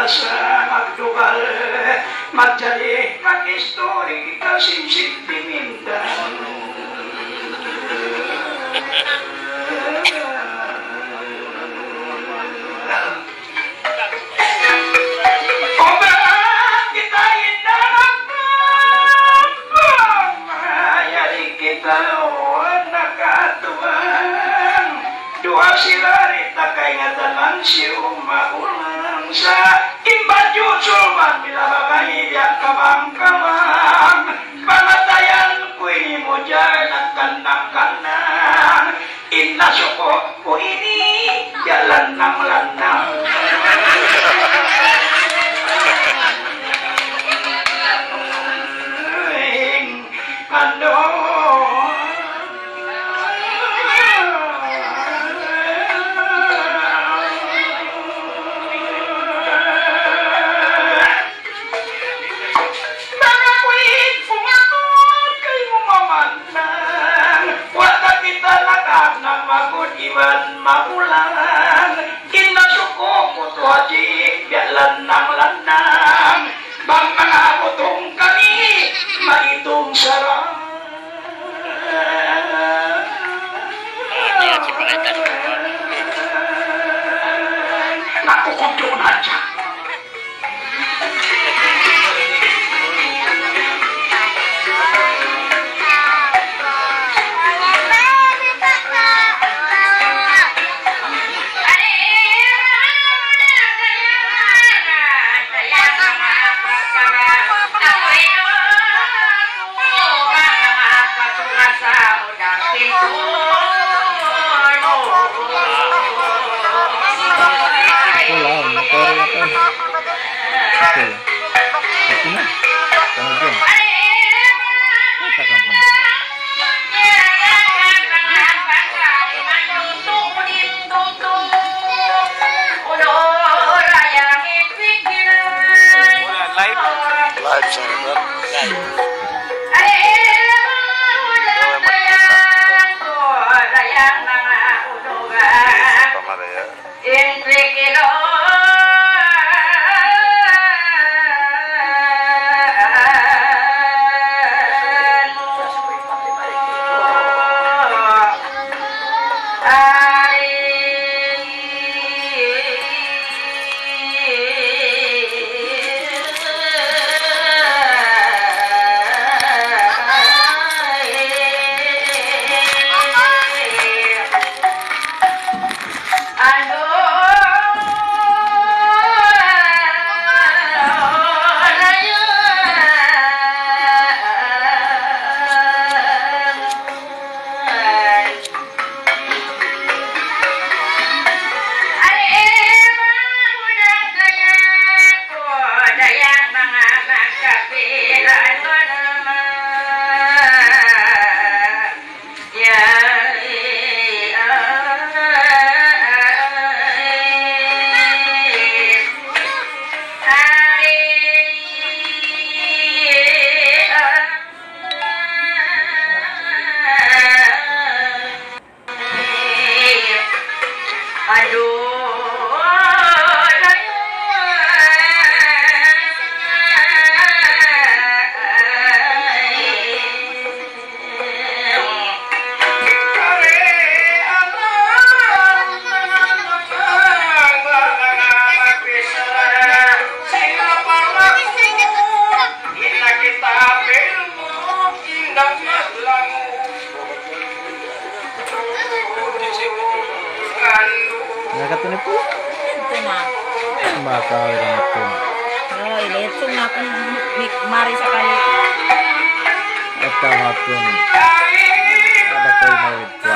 sa magdugal magdali mag-history kasing sentimental. O bakit kita inarap mayari kita nakatuan dua sila rita kay ngatanan si umagulang sa imbadyo suman bila bagahilya kamang-kamang pangatayan ko ini mo dyan at kanang-kanang inasuko ko ini jalan ng lanang. Ano iwan magulang kinasuko ko to aji bialan ng lanang bang mga butong kami maitong sarang Ito lang, nagkaroon na ito. Ito lang. Ito na. Ano dyan? Takang pa na. Live sa bro. Pamaraya. Nakatunay po. Ito na. Makakawin ang ito. Oh, iletso na kung mari sa kali. At hapon. Kada kayo na ito.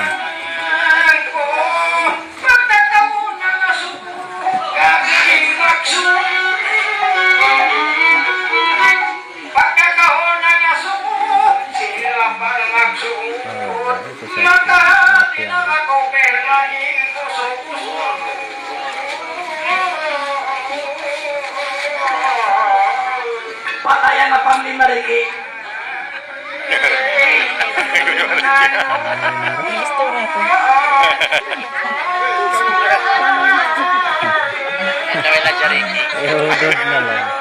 Patayan na pamlimariki. May istorya ko. Ihudod na lang.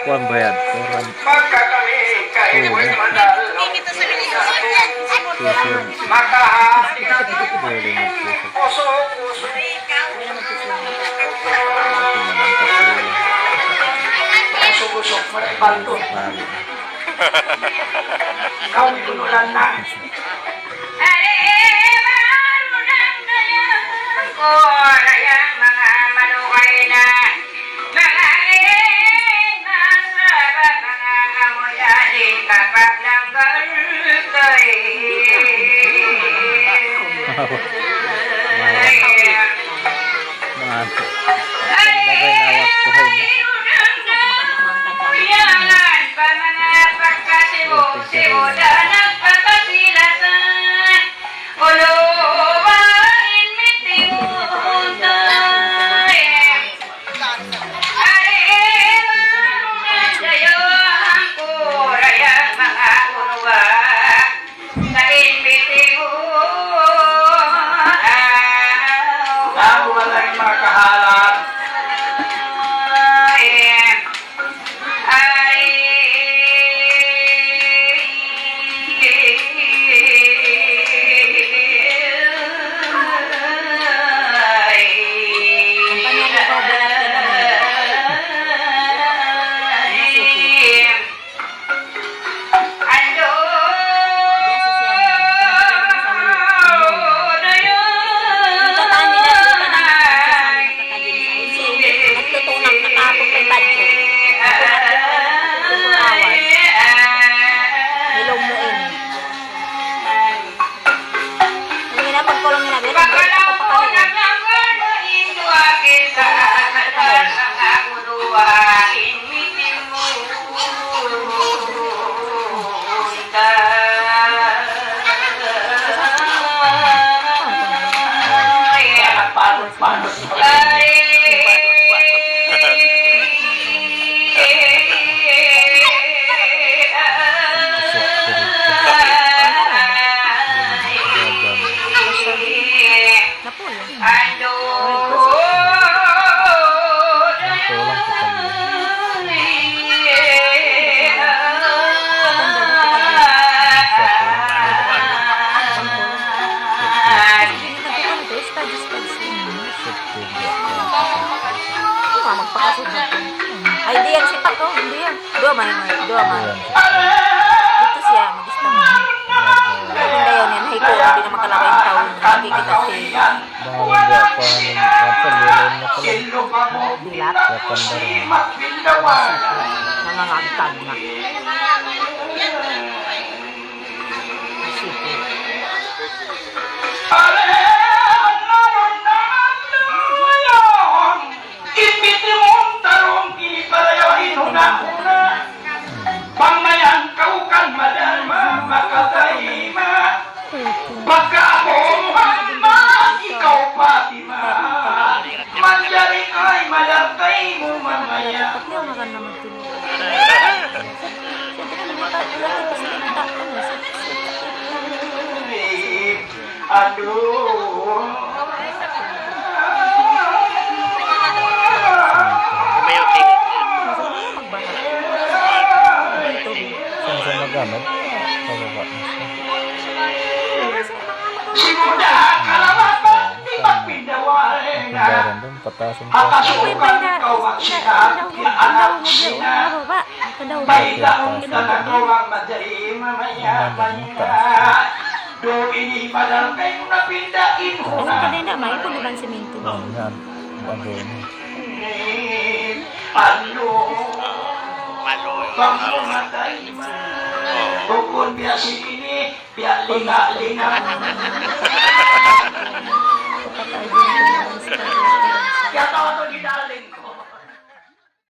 Kuan bayad. Kuan. Usok-usok mo rin balto. Kau tululan na. Masuk. Nagawak ko rin. Bago wala yung mga kahalan. Manot mo. Napulo. Ay, di yan si Pato. Hindi yan. Dua man. Dito siya, mag-istang. Maganda yun yan. Hiko, hindi na makalakay yung taon. Nakikita siya. Bahaya pa ng apa lulon na pala. Silo pa mo. Dilat. Magpindawan. Nangangagtag na. Masipit. Pangmayan kau kan madama makatahima. Pagka ako Muhammad, ikaw Fatima. Manjari ay malakay mo mamaya. Pati ang maganda magtinuro. Aduh. May okay. Saan magamit? Pababa na siya. Simuda kalawatan di magpindawan. Pindaran doon, patasin ko. Akasukan ikaw magsikap, anak sina. Bailaon talagang madali mamaya mamaya. Do ini padahal kayo napindain ko Ano na. ka din na, may ito naman simento. Yan, yan. Bago na. Ano? Malo. Bang matay ma. Bukod biya sini, biya linga-linga.